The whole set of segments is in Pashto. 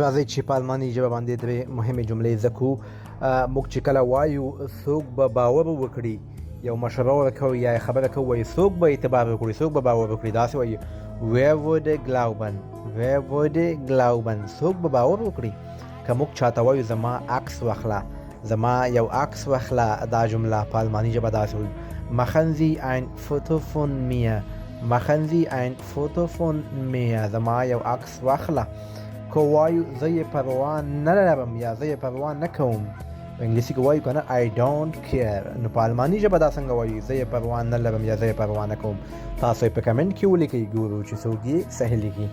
راځئ چې په الماني ژبه باندې درې مهمې جملې زده کړو. موږ چې کله وایو څوک به باور وکړي، یو مشوره ورکوو یا خبره کوو، وایي څوک به اعتبار وکړي، څوک به باور وکړي. داسې وایي wer würde glauben، wer würde glauben، څوک به باور وکړي. که موږ چاته وایو زما عکس واخله، زما یو عکس واخله، دا جمله په الماني ژبه داسې وایو machen Sie ein Foto von mir، machen Sie ein Foto von mir، زما یو عکس واخله. که وایو زه یې پروا نه لرم یا زه یې پروا نه کوم، په انګلیسي کې وایو که نه I don't care، نو په الماني ژبه دا څنګه وایو زه یې پروا نه لرم یا زه یې پروا نه کوم. تاسو یې په کمنټ کې ولیکئ، ګورو چې څوک یې صحیح لیکي.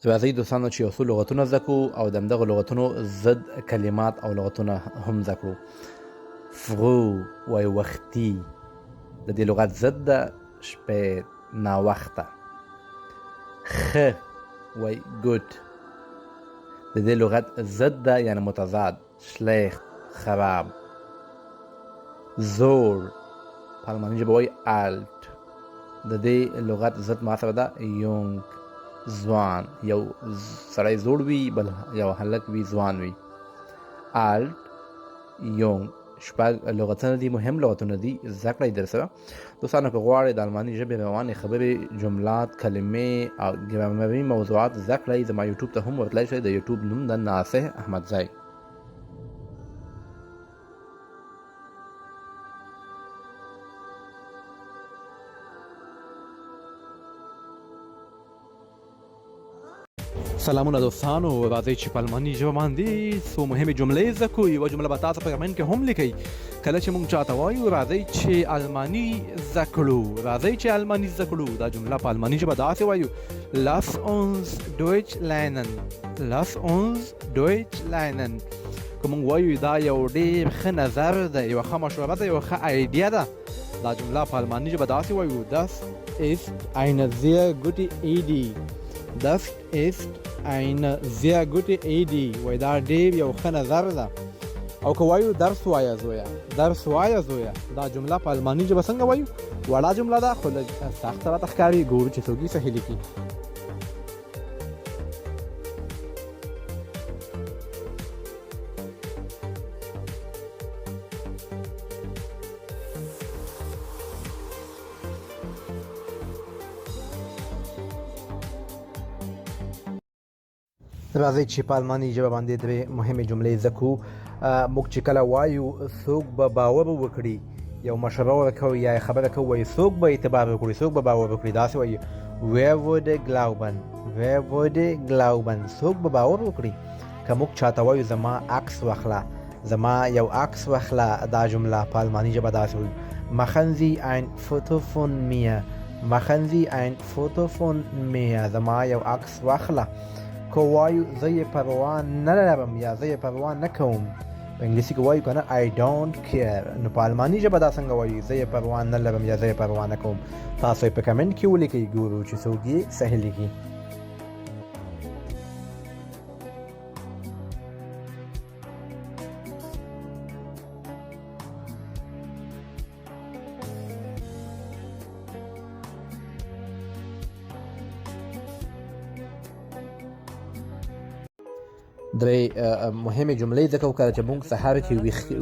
راځئ دوستانو چې یو څو لغتونه زده کړو او د همدغه لغتونو ضد کلمات او لغتونه هم زده کړو. فرو وایي وختي، د دې لغت ضد ده شپې ناوخته. خ وایي ګوت، د دې لغت ضد ده یعنی متضاد، شلیخت خراب. زور په الماني ژبه وایي آلت، د دې لغت ضد ما سره ده یونګ، ځوان. یو سړی زوړ وي، بل یو هلک وي ځوان وي. آلت یونګ. شپږ لغتونه دي، مهم لغتونه دي، زده کړئ درسره. دوستانو که غواړئ د الماني ژبې روانې خبرې، جملات، کلمې او ګرامري موضوعات زده کړئ، زما یوټیوب ته هم ورتلی شئ. د یوټیوب نوم د ناصح احمدزی. سلامونه دوستانو، راځئ چې په الماني ژبه باندې څو مهمې جملې زده کړو. یوه جمله به تاسو په کمنټ کې هم لیکئ. کله چې موږ چاته وایو راځئ چې الماني زده کړو، راځئ چې الماني زده کړو، دا جمله په الماني ژبه داسې وایو lass uns Deutsch lernen، lass uns Deutsch lernen. که موږ وایو دا یو ډېر ښه نظر ده، یوه ښه مشوره ده، یوه ښه آیډیا ده، دا جمله په الماني ژبه داسې وایو das ist eine sehr gute Idee، das ist eine sehr gute Idee، وای دا ډېر یو ښه نظر ده. او که وایو درس وایه زویه، درس وایه زویه، دا جمله په الماني ژبه څنګه وایو؟ وړه جمله ده خو لږ سخته راته ښکاري، ګورو چې څوک یې صحیح لیکي. راځئ چې په الماني ژبه باندې درې مهمې جملې زده کړو. موږ چې کله وایو څوک به باور وکړي، یو مشوره ورکوو یا خبره کوو، وایي څوک به اعتبار وکړي، څوک به باور وکړي. داسې وایي wer würde glauben، wer würde glauben، څوک به باور وکړي. که موږ چاته وایو زما عکس واخله، زما یو عکس واخله، دا جمله په الماني ژبه داسې وایو machen Sie ein Foto von mir، machen Sie ein Foto von mir، زما یو عکس واخله. که وایو زه یې پروا نه لرم یا زه یې پروا نه کوم، په انګلیسي کې وایو که نه I don't care، نو په الماني ژبه دا څنګه وایو زه یې پروا نه لرم یا زه یې پروا نه کوم. تاسو یې په کمنټ کې ولیکئ، ګورو چې څوک یې صحیح لیکي. درې مهمې جملې زده کوو. کله چې موږ سهار کې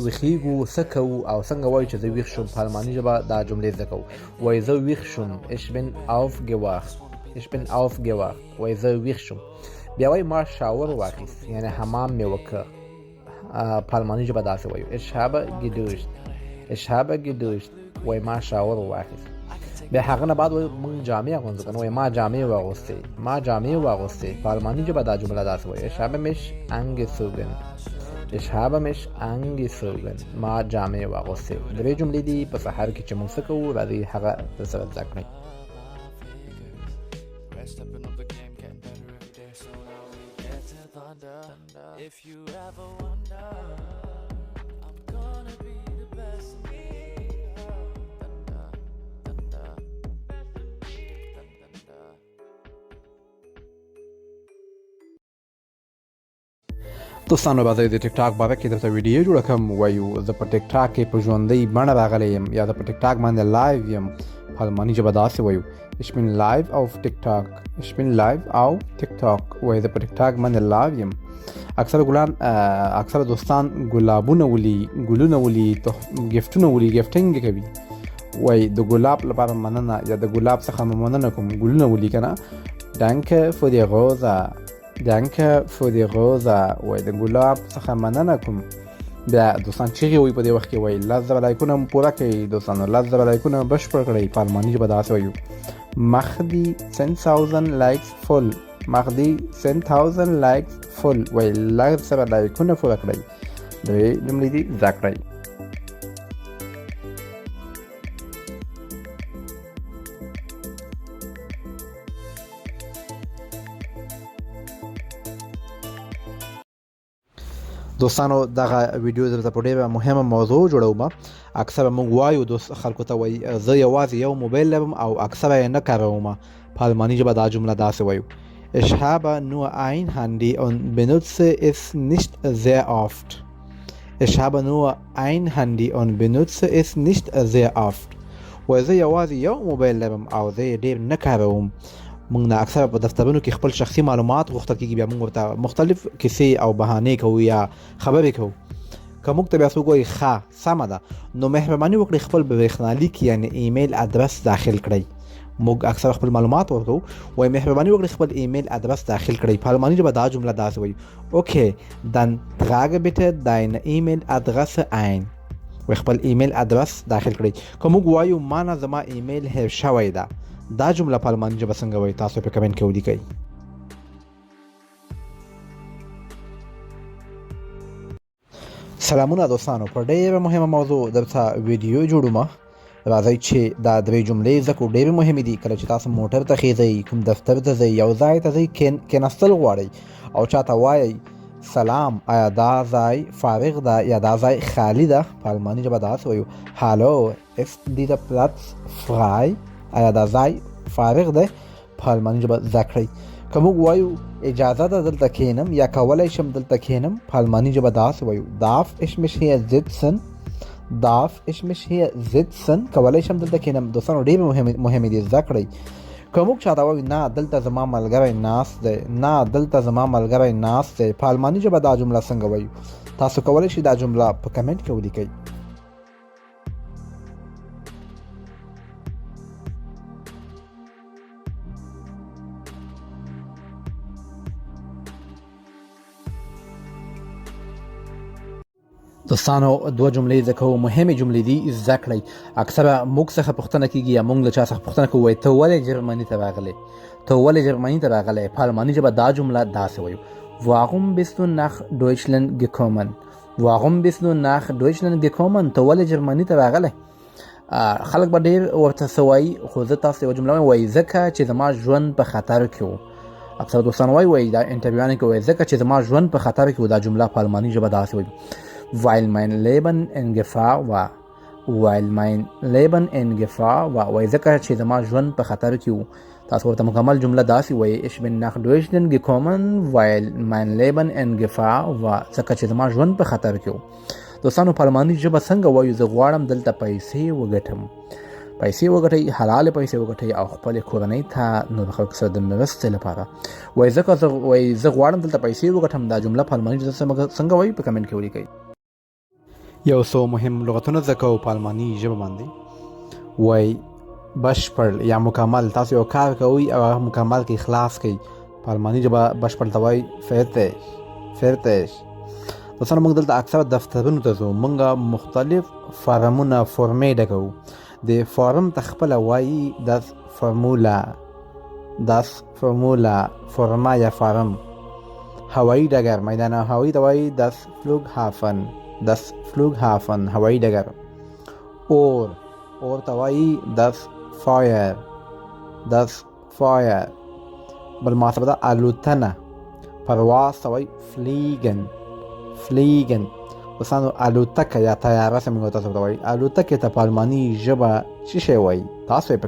ویښېږو څه کوو او څنګه وایو چې زه ویښ شوم، په الماني ژبه دا جملې زده کوو. وایي زه ویښ شوم ich bin aufgewacht، ich bin aufgewacht، وایي زه ویښ شوم. بیا وایي ما شاور واخیست، یعنی حمام مې وکړ، په الماني ژبه داسې وایو ich habe geduscht، ich habe geduscht، وایي ما شاور واخیست. بیا هغه نه بعد وایي موږ جامې اغوندو، که نه وایي ما جامې واغوستې، ما جامې واغوستې، په الماني ژبه دا جمله داسې وایي ich habe mich angezogen، ich habe mich angezogen، ما جامې واغوستې. درې جملې دي په سهار کې چې موږ څه کوو، راځئ هغه درسره زده کړئ. If you ever wonder, I'm gonna be the best me. Thunder, thunder, thunder, thunder. دوستانو راځئ د ټیک ټاک باره کې درته ویډیو جوړه کړم. وایو زه په ټیک ټاک کې په ژوندۍ بڼه راغلی یم یا زه په ټیک ټاک باندې لایو یم. په الماني ژبه داسې وایو Ich bin live auf TikTok. Ich bin live auf TikTok. وایي زه په ټیک ټاک باندې لایو یم. اکثره دوستان ګلابونه ولي، ګلونه ولي، ګفټونه ولي، ګفټینګ کوي. وایي د ګلاب لپاره مننه یا د ګلاب څخه مننه کوم. ګلونه ولي که نه Danke für die Rosa. Danke für die Rosa. وایي د ګلاب څخه مننه کوم. بیا دوستان چیغې وایي په دې وخت کې وایي 10,000 لایکونه مو پوره کړئ دوستانو، 10,000 لایکونه بشپړ کړئ. په الماني ژبه داسې وایو Mach die 10,000 likes voll. Mach die 10,000 likes voll. وایي 10,000 لایکونه پوره کړئ. دوی جملې دي زده کړئ. دوستانو دغه ویډیو درته په ډېره مهمه موضوع جوړوم. اکثره موږ وایو خلکو ته وایي زه یوازې یو موبایل لرم او اکثره یې نه کاروم. په الماني ژبه دا جمله داسې وایو Ich habe nur ein Handy und benutze es nicht sehr oft. Ich habe nur ein Handy und benutze es nicht sehr oft. وایي زه یوازې یو موبایل لرم او زه یې ډېر نه کاروم. موږ نه اکثره په دفترونو کې خپل شخصي معلومات غوښتل کېږي، بیا موږ ورته مختلف کیسې او بهانې کوو یا خبرې کوو. که موږ ته بیا څوک وایي ښه سمه ده نو مهرباني وکړئ خپل برېښنالیک یعنې ایمیل ادرس داخل کړئ. موږ اکثره خپل معلومات ورکوو، وایي مهرباني وکړئ خپل ایمیل ادرس داخل کړئ. په الماني ژبه دا جمله داسې وایي Okay, dann trage bitte deine E-Mail-Adresse ein. وایي خپل ایمیل ادرس داخل کړئ. که موږ وایو ما نه زما ایمیل هیر شوی ده، دا جمله په الماني ژبه څنګه وایي؟ تاسو په کمنټ کې ولیکئ. سلامونه دوستانو، په ډېره مهمه موضوع درته ویډیو جوړوم. راځئ چې دا درې جملې زده کړو. ډېرې مهمې دي. کله چې تاسو موټر ته خیځئ، کوم دفتر ته ځئ، یو ځای ته ځئ، کېناستل غواړئ او چاته وایئ سلام، آیا دا ځای فارغ ده یا دا ځای خالي ده؟ په الماني ژبه داسې وایو Hallo, ist dieser Platz frei? آیا دا ځای فارغ دی؟ په الماني ژبه زده کړئ. که موږ وایو اجازه ده دلته کښېنم یا کولی شم دلته کښېنم، په الماني ژبه داسې وایو Darf ich mich hier sitzen? Darf ich mich hier sitzen? کولی شم دلته کښېنم. دوستانو ډېرې مهمې دي، زده کړئ. که موږ چاته وایو نه دلته زما ملګری ناست دی، نه دلته زما ملګری ناست دی، په الماني ژبه دا جمله څنګه وایو؟ تاسو کولی شئ دا جمله په کمنټ کې ولیکئ. دوستانو دوه جملې زده کوو، مهمې جملې دي، زده کړئ. اکثره موږ څخه پوښتنه کېږي یا موږ له چا څخه پوښتنه کوو وایي ته ولې جرمني ته راغلی؟ ته ولې جرمني ته راغلی؟ په الماني ژبه دا جمله داسې وایو Warum bist du nach Deutschland gekommen? Warum bist du nach Deutschland gekommen? ته ولې جرمني ته راغلی؟ خلک به ډېر ورته څه وایي، خو زه تاسو ته یوه جمله وایم، وایي ځکه چې زما ژوند په خطر کې و. اکثره دوستان وایي دا انټرویوانو کې وایي ځکه چې زما ژوند په خطر کې و. دا جمله په الماني ژبه داسې وایي Weil mein Leben in Gefahr war. Weil mein Leben in Gefahr war. وایي ځکه چې زما ژوند په خطر کې و. تاسو ورته مکمل جمله داسې وایي Ich bin nach Deutschland gekommen weil mein Leben in Gefahr war. ځکه چې زما ژوند په خطر کې و. دوستانو په الماني ژبه څنګه وایو زه غواړم دلته پیسې وګټم. پیسې وګټئ، حلالې پیسې وګټئ او خپلې کورنۍ ته نورو خلکو سره د مرستې لپاره. وایي ځکه زه غواړم دلته پیسې وګټم. دا جمله په الماني ژبه څنګه وایي؟ په کمنټ کې ولیکئ. یو څو مهم لغتونه زده کوو په الماني ژبه باندې. وایي بشپړ یا مکمل. تاسو یو کار کوئ او هغه مکمل کې خلاص کړئ. په الماني ژبه بشپړ ته وایي fertig. دوستانو موږ دلته اکثره دفترونو ته ځو، موږ مختلف فارمونه فورمې ډکوو. د فارم ته خپله وایي das Formular فورما یا فارم. هوایي ډګر میدان هوایي ته وایي das Flughafen هوایي ډګر. اور ته وایي das Feuer. بل محاسبه ده الوتنه. پرواز ته وایي fliegen. دوستانو الوتکه یا طیاره څه موږ تاسو ته وایي، الوتکې ته په الماني ژبه څه شی وایي؟ تاسو یې